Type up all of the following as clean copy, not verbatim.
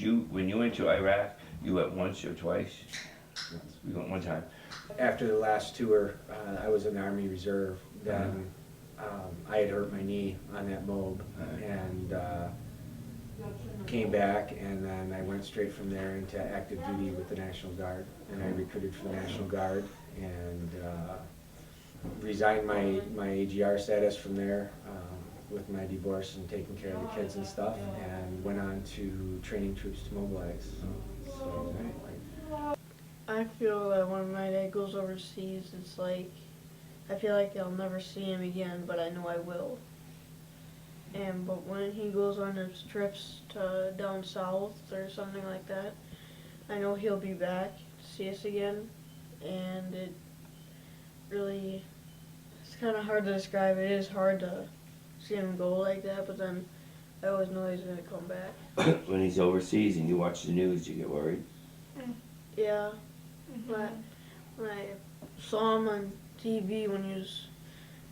you, when you went to Iraq, you went once or twice? We went one time. After the last tour, I was in the Army Reserve. Then I had hurt my knee on that mold, and came back, and then I went straight from there into active duty with the National Guard, and I recruited for the National Guard, and resigned my AGR status from there with my divorce and taking care of the kids and stuff, and went on to training troops to mobilize. So I feel that when my dad goes overseas, it's like, I feel like I'll never see him again, but I know I will. But when he goes on his trips to down south or something like that, I know he'll be back to see us again, and it really, it's kind of hard to describe. It is hard to see him go like that, but then I always know he's going to come back. When he's overseas and you watch the news, you get worried? Yeah. When I saw him on TV when he was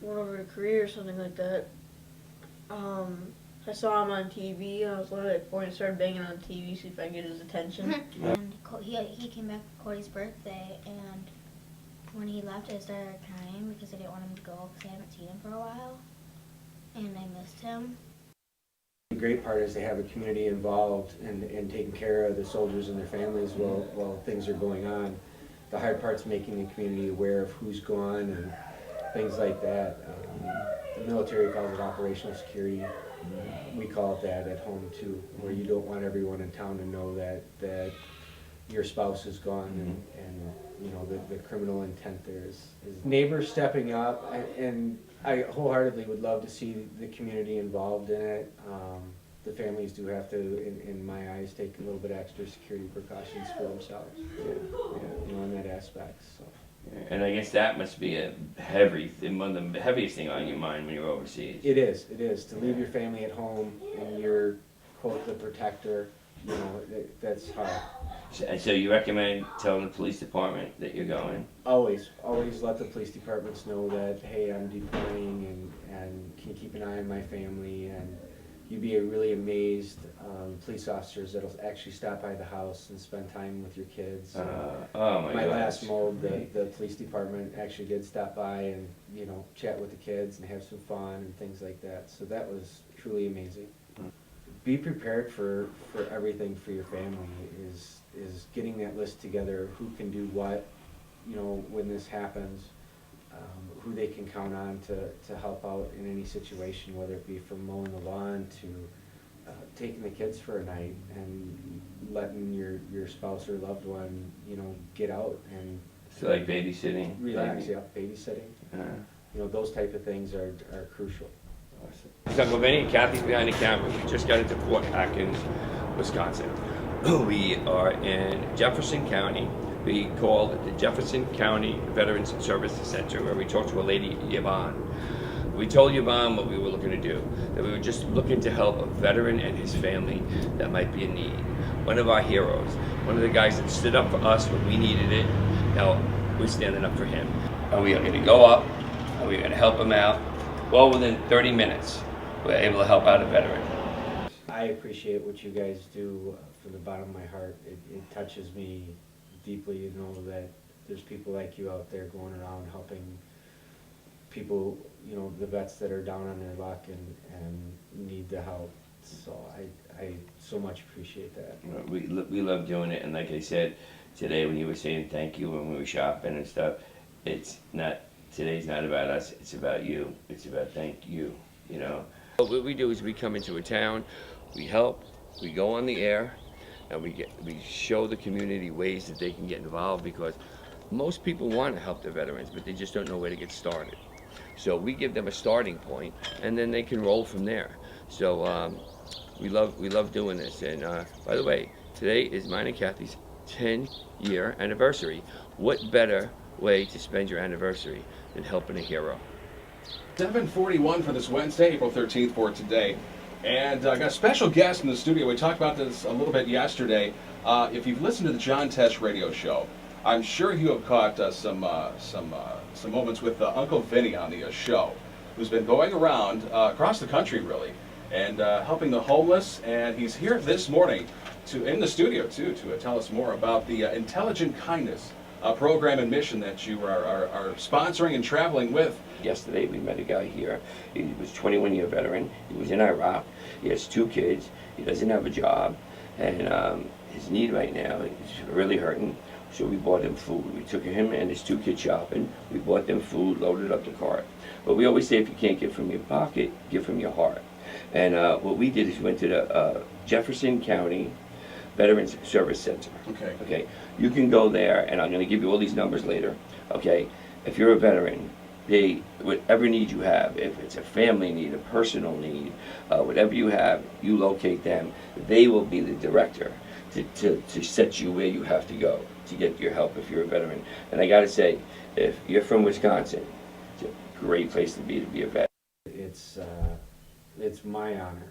going over to Korea or something like that, I saw him on TV, and I was literally like, I started banging on TV, see if I can get his attention. And he came back for Cody's birthday, and when he left, I started crying because I didn't want him to go because I haven't seen him for a while, and I missed him. the great part is they have a community involved in taking care of the soldiers and their families while things are going on. The hard part's making the community aware of who's gone and things like that. The military calls it operational security. We call it that at home too, where you don't want everyone in town to know that your spouse is gone and you know the criminal intent there is neighbors stepping up, and I wholeheartedly would love to see the community involved in it. The families do have to, in my eyes, take a little bit extra security precautions for themselves, you know, in that aspect. So. And I guess that must be one of the heaviest thing on your mind when you're overseas. It is. To leave your family at home and you're, quote, the protector, you know, that's hard. So you recommend telling the police department that you're going? Always let the police departments know that, hey, I'm deploying and can you keep an eye on my family, and you'd be really amazed police officers that'll actually stop by the house and spend time with your kids. Oh my gosh. Last mold, the police department actually did stop by and, you know, chat with the kids and have some fun and things like that. So that was truly amazing. Be prepared for everything for your family is getting that list together, who can do what, you know, when this happens, who they can count on to help out in any situation, whether it be from mowing the lawn to taking the kids for a night and letting your spouse or loved one, you know, get out and So like babysitting? relax, babysitting. You know, those type of things are crucial. It's Uncle Vinny and Kathy's behind the camera. We just got into Fort Atkins, Wisconsin. We are in Jefferson County. We call it the Jefferson County Veterans Service Center, where we talked to a lady, Yvonne. We told Yvonne what we were looking to do, that we were just looking to help a veteran and his family that might be in need. One of our heroes, one of the guys that stood up for us when we needed it. Now we're standing up for him. Are we going to go up? Are we going to help him out? Well, within 30 minutes, we're able to help out a veteran. I appreciate what you guys do from the bottom of my heart. It touches me deeply to know that there's people like you out there going around helping people, you know, the vets that are down on their luck and need the help. So I so much appreciate that. We love doing it, and like I said today when you were saying thank you when we were shopping and stuff, today's not about us, it's about you. It's about thank you, you know. What we do is we come into a town, we help, we go on the air, and we show the community ways that they can get involved, because most people want to help their veterans, but they just don't know where to get started. So we give them a starting point, and then they can roll from there. So we love doing this. And by the way, today is mine and Kathy's 10-year anniversary. What better way to spend your anniversary than helping a hero? 7:41 for this Wednesday, April 13th for today. And I got a special guest in the studio. We talked about this a little bit yesterday. If you've listened to the John Tesh radio show, I'm sure you have caught some moments with Uncle Vinny on the show, who's been going around across the country, really, and helping the homeless. And he's here this morning in the studio too to tell us more about the Intelligent Kindness program and mission that you are sponsoring and traveling with. Yesterday we met a guy here. He was 21-year veteran. He was in Iraq. He has 2 kids. He doesn't have a job, and his need right now is really hurting. So we bought him food. We took him and his 2 kids shopping. We bought them food, loaded up the cart. But we always say, if you can't give from your pocket, give from your heart. And what we did is we went to the Jefferson County Veterans Service Center. Okay. Okay. You can go there, and I'm going to give you all these numbers later. Okay. If you're a veteran, they, whatever need you have, if it's a family need, a personal need, whatever you have, you locate them. They will be the director to set you where you have to go to get your help if you're a veteran. And I got to say, if you're from Wisconsin, it's a great place to be a vet. It's my honor.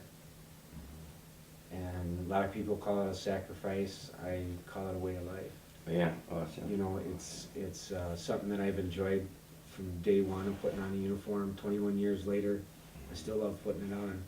And a lot of people call it a sacrifice. I call it a way of life. Yeah, awesome. You know, it's something that I've enjoyed from day one of putting on a uniform. 21 years later, I still love putting it on.